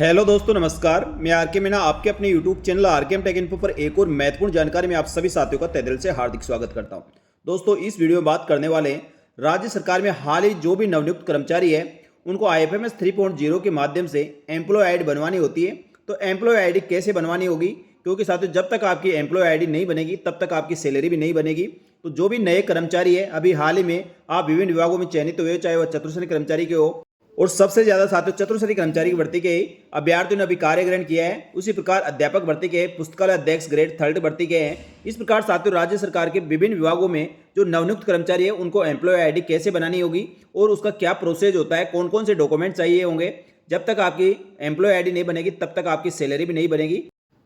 Hello दोस्तों, नमस्कार। मैं आरके मीना आपके अपने YouTube channel RKM take info पर एक और महत्वपूर्ण जानकारी में आप सभी साथियों का तहे दिल से हार्दिक स्वागत करता हूं। दोस्तों, इस वीडियो में बात करने वाले हैं राज्य सरकार में हाल ही जो भी नवनियुक्त कर्मचारी है उनको IFMS 3.0 के माध्यम से एम्प्लॉय आईडी बनवानी होती है। तो एम्प्लॉय आईडी कैसे बनवानी होगी, क्योंकि साथियों जब तक आपकी एम्प्लॉय आईडी नहीं बनेगी तब तक आपकी सैलरी भी नहीं बनेगी। तो जो भी नए कर्मचारी है, अभी हाल ही में आप विभिन्न विभागों में चयनित हुए, चाहे वह चतुर्श्रेणी कर्मचारी के हो, और सबसे ज्यादा साथियों चतुर्श्रेणी कर्मचारी की भर्ती के अभ्यर्थियों ने अभी कार्य ग्रहण किया है। उसी प्रकार अध्यापक भर्ती के, पुस्तकालय अध्यक्ष ग्रेड 3 भर्ती के हैं। इस प्रकार साथियों राज्य सरकार के विभिन्न विभागों में जो नवनियुक्त कर्मचारी है उनको एम्प्लॉय आईडी कैसे बनानी होगी और उसका क्या प्रोसेस होता है, कौन कौन से डॉक्यूमेंट चाहिए होंगे। जब तक आपकी एम्प्लॉय आईडी नहीं बनेगी तब तक आपकी सैलरी भी नहीं बनेगी।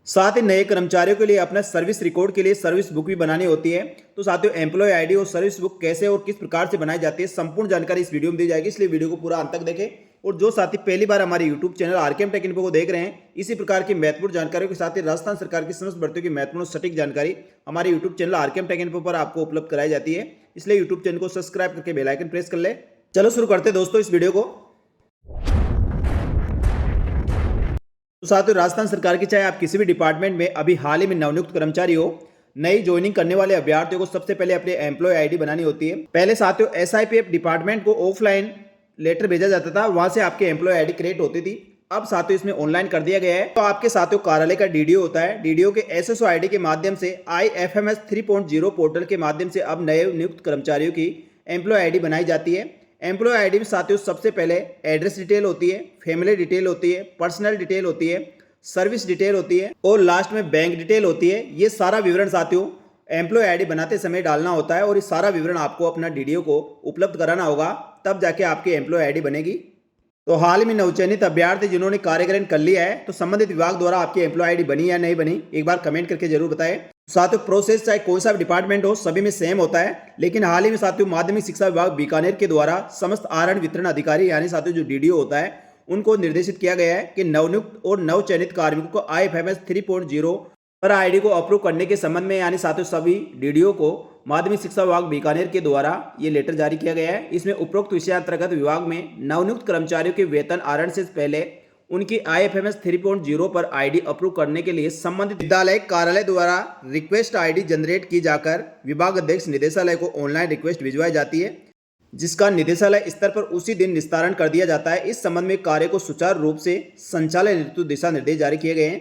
साथ ही नए कर्मचारियों के लिए अपना सर्विस रिकॉर्ड के लिए सर्विस बुक भी बनानी होती है। तो साथियों एम्प्लॉय आईडी और सर्विस बुक कैसे और किस प्रकार से बनाई जाती है, संपूर्ण जानकारी इस वीडियो में दी जाएगी, इसलिए वीडियो को पूरा अंत तक देखें। और जो साथी पहली बार हमारे YouTube channel RKM take info को देख रहे हैं, इसी प्रकार की महत्वपूर्ण जानकारियों के साथ ही राजस्थान सरकार की समस्त भर्तियों की महत्वपूर्ण सटीक जानकारी हमारे YouTube channel RKM take info पर आपको उपलब्ध कराई जाती है। इसलिए यूट्यूब चैनल को सब्सक्राइब करके बेल आइकन प्रेस कर ले। चलो शुरू करते हैं दोस्तों इस वीडियो को। तो साथियों राजस्थान सरकार की, चाहे आप किसी भी डिपार्टमेंट में अभी हाल ही में नवनियुक्त कर्मचारी हो, नई ज्वाइनिंग करने वाले अभ्यर्थियों को सबसे पहले अपने एम्प्लॉय आईडी बनानी होती है। पहले साथियों SIPF डिपार्टमेंट को ऑफलाइन लेटर भेजा जाता था, वहां से आपकी एम्प्लॉय आईडी क्रिएट होती थी। अब साथियों इसमें ऑनलाइन कर दिया गया है। तो आपके साथियों कार्यालय का DDO होता है, DDO के SSO आईडी के माध्यम से IFMS 3.0 पोर्टल के माध्यम से अब नए नियुक्त कर्मचारियों की एम्प्लॉय आईडी बनाई जाती है। एम्प्लॉय आईडी में साथियों सबसे पहले एड्रेस डिटेल होती है, फैमिली डिटेल होती है, पर्सनल डिटेल होती है, सर्विस डिटेल होती है और लास्ट में बैंक डिटेल होती है। ये सारा विवरण साथियों एम्प्लॉय आईडी बनाते समय डालना होता है और ये सारा विवरण आपको अपना DDO को उपलब्ध कराना होगा, तब जाके आपकी एम्प्लॉय आईडी बनेगी। तो हाल ही में नवचयनित अभ्यर्थी जिन्होंने कार्य ग्रहण कर लिया है, तो संबंधित विभाग द्वारा आपकी एम्प्लॉय आईडी बनी या नहीं बनी, एक बार कमेंट करके जरूर बताएं। साथियों प्रोसेस चाहे कोई सा भी डिपार्टमेंट हो, सभी में सेम होता है, लेकिन हाल ही में साथियों माध्यमिक शिक्षा विभाग बीकानेर के द्वारा समस्त आहरण वितरण अधिकारी यानी साथियों जो DDO होता है उनको निर्देशित किया गया है कि नवनियुक्त और नवचयनित कार्मिकों को IFMS 3.0 पर आईडी को अप्रूव करने के संबंध में यानी साथियों सभी DDO को माध्यमिक शिक्षा विभाग बीकानेर के द्वारा ये लेटर जारी किया गया है। इसमें उपरोक्त विषयांतर्गत विभाग में नवनियुक्त कर्मचारियों के वेतन आहरण से पहले उनकी IFMS 3.0 पर आईडी अप्रूव करने के लिए संबंधित विद्यालय कार्यालय द्वारा रिक्वेस्ट आईडी जनरेट की जाकर विभाग अध्यक्ष निदेशालय को ऑनलाइन रिक्वेस्ट भिजवाई जाती है, जिसका निदेशालय स्तर पर उसी दिन निस्तारण कर दिया जाता है। इस संबंध में कार्य को सुचारू रूप से संचालन हेतु दिशा निर्देश जारी किए गए हैं।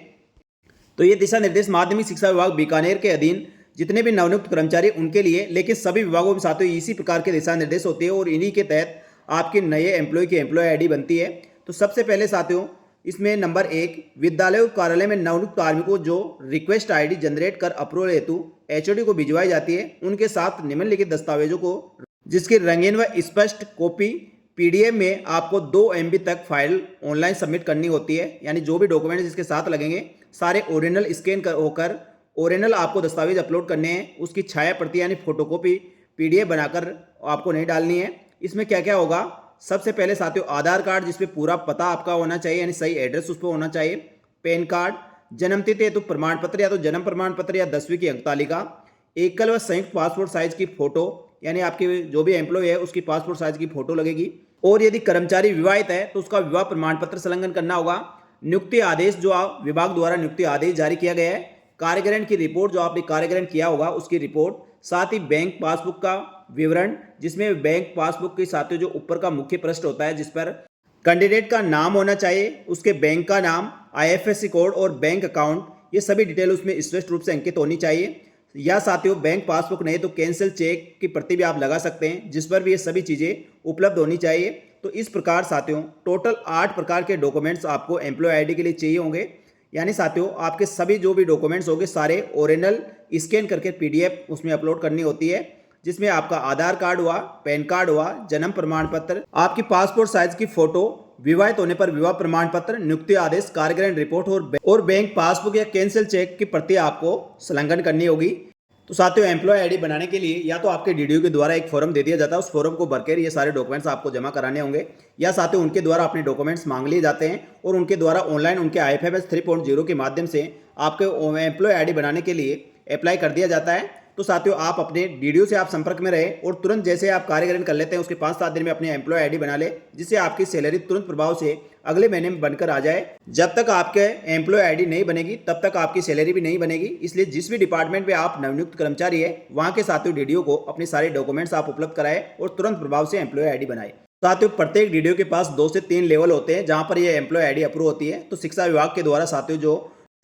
तो ये दिशा निर्देश माध्यमिक शिक्षा विभाग बीकानेर के अधीन जितने भी नवनियुक्त कर्मचारी उनके लिए, लेकिन सभी विभागों में साथियों इसी प्रकार के दिशा निर्देश होते हैं और इन्हीं के तहत आपके नए एम्प्लॉय की एम्प्लॉय आईडी बनती है। तो सबसे पहले साथियों इसमें नंबर 1, विद्यालय और कार्यालय में नवनियुक्त कार्मिकों जो रिक्वेस्ट आईडी जनरेट कर अप्रूवल हेतु HOD को भिजवाई जाती है, उनके साथ निम्नलिखित दस्तावेजों को जिसकी रंगीन व स्पष्ट कॉपी PDF में आपको 2 MB तक फाइल ऑनलाइन सबमिट करनी होती है। यानी जो भी डॉक्यूमेंट्स इसके साथ लगेंगे सारे ओरिजिनल स्कैन होकर ओरिजिनल आपको दस्तावेज अपलोड करने हैं। उसकी छाया प्रति यानी फोटोकॉपी PDF बनाकर आपको नहीं डालनी है। इसमें क्या क्या होगा, सबसे पहले साथियों आधार कार्ड जिसपे पूरा पता आपका होना चाहिए यानी सही एड्रेस उस पर होना चाहिए, पैन कार्ड, जन्मतिथि तो प्रमाण पत्र या तो जन्म प्रमाण पत्र या 10वीं की अंक तालिका, एकल व संयुक्त पासपोर्ट साइज की फोटो यानी आपके जो भी एम्प्लॉय है उसकी पासपोर्ट साइज की फोटो लगेगी। और यदि कर्मचारी विवाहित है तो उसका विवाह प्रमाण पत्र संलग्न करना होगा। नियुक्ति आदेश जो विभाग द्वारा नियुक्ति आदेश जारी किया गया है, कार्यग्रहण की रिपोर्ट जो आपने कार्यग्रहण किया होगा उसकी रिपोर्ट, साथ ही बैंक पासबुक का विवरण जिसमें बैंक पासबुक के साथ जो ऊपर का मुख्य पृष्ठ होता है जिस पर कैंडिडेट का नाम होना चाहिए, उसके बैंक का नाम, IFSC कोड और बैंक अकाउंट, ये सभी डिटेल उसमें स्पष्ट रूप से अंकित होनी चाहिए। या साथियों बैंक पासबुक नहीं तो कैंसिल चेक की प्रति भी आप लगा सकते हैं, जिस पर भी ये सभी चीज़ें उपलब्ध होनी चाहिए। तो इस प्रकार साथियों टोटल 8 प्रकार के डॉक्यूमेंट्स आपको एम्प्लॉय आईडी के लिए चाहिए होंगे। यानी साथियों आपके सभी जो भी डॉक्यूमेंट्स होंगे सारे ओरिजिनल स्कैन करके PDF उसमें अपलोड करनी होती है, जिसमें आपका आधार कार्ड हुआ, पैन कार्ड हुआ, जन्म प्रमाण पत्र, आपकी पासपोर्ट साइज की फोटो, विवाहित होने पर विवाह प्रमाण पत्र, नियुक्ति आदेश, कार्यग्रहण रिपोर्ट और बैंक पासबुक या कैंसिल चेक की प्रति आपको संलग्न करनी होगी। तो साथियों एम्प्लॉय आईडी बनाने के लिए या तो आपके DDO के द्वारा एक फॉर्म दे दिया जाता है, उस फॉर्म को भरकर ये सारे डॉक्यूमेंट्स आपको जमा कराने होंगे, या साथियों उनके द्वारा अपने डॉक्यूमेंट्स मांग लिए जाते हैं और उनके द्वारा ऑनलाइन उनके IFMS 3.0 के माध्यम से आपके एम्प्लॉय आईडी बनाने के लिए अप्लाई कर दिया जाता है। तो साथियों आप अपने डीडीओ से आप संपर्क में रहे और तुरंत जैसे आप कार्य ग्रहण कर लेते हैं उसके 5-7 दिन में अपने एम्प्लॉय आईडी बना ले, जिससे आपकी सैलरी तुरंत प्रभाव से अगले महीने में बनकर आ जाए। जब तक आपके एम्प्लॉय आईडी नहीं बनेगी तब तक आपकी सैलरी भी नहीं बनेगी। इसलिए जिस भी डिपार्टमेंट में आप नवनियुक्त कर्मचारी है वहां के साथियों डीडीओ को अपने सारे डॉक्यूमेंट्स आप उपलब्ध कराए और तुरंत प्रभाव से एम्प्लॉय आईडी बनाए। साथियों प्रत्येक डीडीओ के पास 2 से 3 लेवल होते हैं जहां पर ये एम्प्लॉय आईडी अप्रूव होती है। तो शिक्षा विभाग के द्वारा साथियों जो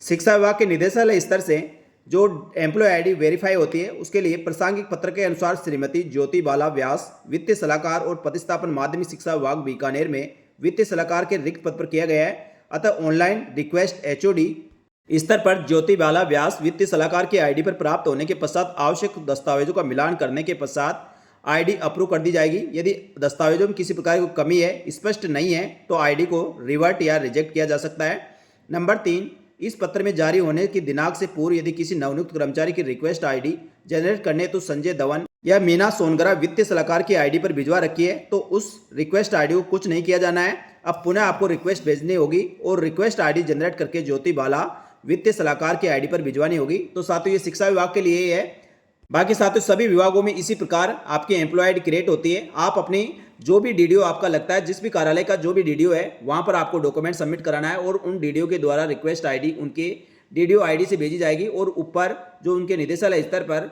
शिक्षा विभाग के निदेशालय स्तर से जो एम्प्लॉय आईडी वेरीफाई होती है उसके लिए प्रासंगिक पत्र के अनुसार श्रीमती ज्योति बाला व्यास वित्तीय सलाहकार और प्रतिस्थापन माध्यमिक शिक्षा विभाग बीकानेर में वित्तीय सलाहकार के रिक्त पद पर किया गया है। अतः ऑनलाइन रिक्वेस्ट एचओडी स्तर पर ज्योति बाला व्यास वित्तीय सलाहकार की आईडी पर प्राप्त होने के पश्चात आवश्यक दस्तावेजों का मिलान करने के पश्चात आईडी अप्रूव कर दी जाएगी। यदि दस्तावेजों में किसी प्रकार की कमी है, स्पष्ट नहीं है, तो आईडी को रिवर्ट या रिजेक्ट किया जा सकता है। नंबर 3, इस पत्र में जारी होने की दिनांक से पूर्व यदि किसी नवनियुक्त कर्मचारी की रिक्वेस्ट आईडी जनरेट करने तो संजय धवन या मीना सोनगरा वित्तीय सलाहकार की आईडी पर भिजवा रखी है तो उस रिक्वेस्ट आईडी को कुछ नहीं किया जाना है। अब पुनः आपको रिक्वेस्ट भेजनी होगी और रिक्वेस्ट आईडी जनरेट करके ज्योति बाला वित्तीय सलाहकार की आईडी पर भिजवानी होगी। तो साथियों ये शिक्षा विभाग के लिए ही है, बाकी साथियों सभी विभागों में इसी प्रकार आपकी एम्प्लॉय आईडी क्रिएट होती है। आप अपनी जो भी डीडीओ आपका लगता है, जिस भी कार्यालय का जो भी डीडीओ है वहां पर आपको डॉक्यूमेंट सबमिट कराना है और उन डीडीओ के द्वारा रिक्वेस्ट आईडी उनके डीडीओ आईडी से भेजी जाएगी और ऊपर जो उनके निदेशालय स्तर पर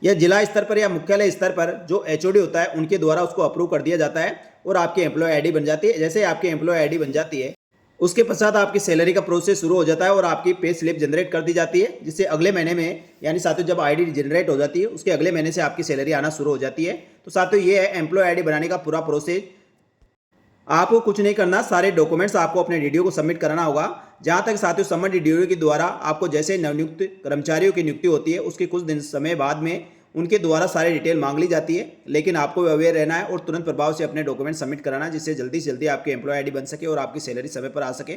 या जिला स्तर पर या मुख्यालय स्तर पर जो एचओडी होता है उनके द्वारा उसको अप्रूव कर दिया जाता है और आपकी एम्प्लॉय आईडी बन जाती है। जैसे आपकी एम्प्लॉय आईडी बन जाती है उसके पश्चात आपकी सैलरी का प्रोसेस शुरू हो जाता है और आपकी पे स्लिप जनरेट कर दी जाती है, जिससे अगले महीने में यानी साथियों जब आईडी जनरेट हो जाती है उसके अगले महीने से आपकी सैलरी आना शुरू हो जाती है। तो साथियों ये है एम्प्लॉय आईडी बनाने का पूरा प्रोसेस। आपको कुछ नहीं करना, सारे डॉक्यूमेंट्स आपको अपने डीडीओ को सबमिट कराना होगा। जहां तक साथियों संबंधित डीडीओ के द्वारा आपको जैसे नवनियुक्त कर्मचारियों की नियुक्ति होती है उसके कुछ दिन समय बाद में उनके द्वारा सारी डिटेल मांग ली जाती है, लेकिन आपको अवेयर रहना है और तुरंत प्रभाव से अपने डॉक्यूमेंट सबमिट कराना है, जिससे जल्दी से जल्दी आपकी एम्प्लॉय आईडी बन सके और आपकी सैलरी समय पर आ सके।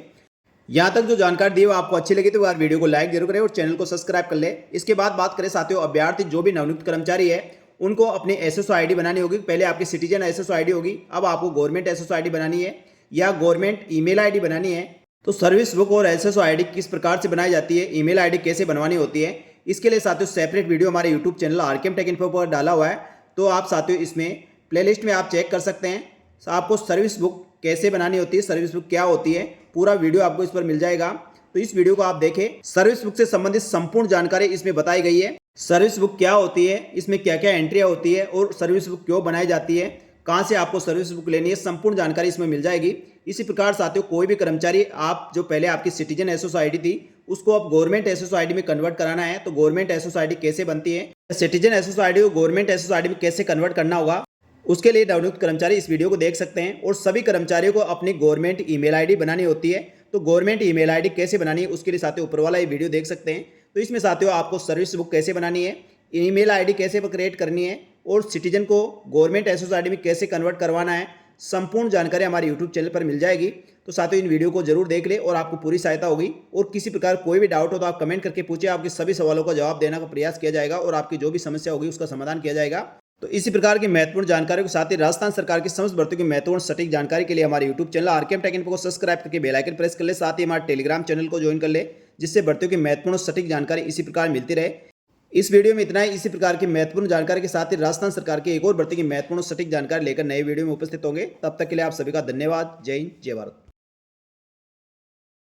यहाँ तक जो जानकारी दी वो आपको अच्छी लगी तो यार वीडियो को लाइक जरूर करें और चैनल को सब्सक्राइब कर ले। इसके बाद बात करें साथियों अभ्यर्थी जो भी नवनियुक्त कर्मचारी है उनको अपनी एसएसओ आईडी बनानी होगी। पहले आपकी सिटीजन एसएसओ आईडी होगी, अब आपको गवर्नमेंट एसएसओ आईडी बनानी है या गवर्नमेंट ईमेल आईडी बनानी है। तो सर्विस बुक और एसएसओ आईडी किस प्रकार से बनाई जाती है, ईमेल आईडी कैसे बनवानी होती है, इसके लिए साथियों सेपरेट वीडियो हमारे YouTube channel RKM take info पर डाला हुआ है। तो आप साथियों इसमें प्लेलिस्ट में आप चेक कर सकते हैं। आपको सर्विस बुक कैसे बनानी होती है, सर्विस बुक क्या होती है, पूरा वीडियो आपको इस पर मिल जाएगा। तो इस वीडियो को आप देखें। सर्विस बुक से संबंधित संपूर्ण जानकारी इसमें बताई गई है। सर्विस बुक क्या होती है, इसमें क्या क्या एंट्रियां होती है और सर्विस बुक क्यों बनाई जाती है, कहां से आपको सर्विस बुक लेनी है, संपूर्ण जानकारी इसमें मिल जाएगी। इसी प्रकार साथियों कोई भी कर्मचारी आप जो पहले आपकी सिटीजन एसएसओ आईडी थी उसको अब गवर्नमेंट एसएसओ आईडी में कन्वर्ट कराना है तो गवर्नमेंट एसएसओ आईडी कैसे बनती है, सिटीजन एसएसओ आईडी को गवर्नमेंट एसएसओ आईडी में कैसे कन्वर्ट करना होगा, उसके लिए नवनियुक्त कर्मचारी इस वीडियो को देख सकते हैं। और सभी कर्मचारियों को अपनी गवर्नमेंट ईमेल आईडी बनानी होती है। तो गवर्नमेंट ईमेल आईडी कैसे बनानी है उसके लिए साथियों ऊपर वाला ये वीडियो देख सकते हैं। तो इसमें साथियों आपको सर्विस बुक कैसे बनानी है, ईमेल आईडी कैसे क्रिएट करनी है और सिटीजन को गवर्नमेंट एसएसओ आईडी में कैसे कन्वर्ट करवाना है, संपूर्ण जानकारी हमारे यूट्यूब चैनल पर मिल जाएगी। तो साथियों इन वीडियो को जरूर देख ले और आपको पूरी सहायता होगी। और किसी प्रकार कोई भी डाउट हो तो आप कमेंट करके पूछे, आपके सभी सवालों का जवाब देने का प्रयास किया जाएगा और आपकी जो भी समस्या होगी उसका समाधान किया जाएगा। तो इसी प्रकार की महत्वपूर्ण जानकारी के साथ ही राजस्थान सरकार की समस्त भर्तियों की महत्वपूर्ण सटीक जानकारी के लिए हमारे YouTube channel RKM take info को सब्सक्राइब करके बेल आइकन प्रेस कर ले। साथ ही हमारे टेलीग्राम चैनल को ज्वाइन कर ले, जिससे भर्तियों की महत्वपूर्ण सटीक जानकारी इसी प्रकार मिलती रहे। इस वीडियो में इतना ही। इसी प्रकार की महत्वपूर्ण जानकारी के साथ ही राजस्थान सरकार की एक और भर्ती की महत्वपूर्ण सटीक जानकारी लेकर नए वीडियो में उपस्थित होंगे। तब तक के लिए आप सभी का धन्यवाद। जय हिंद, जय भारत।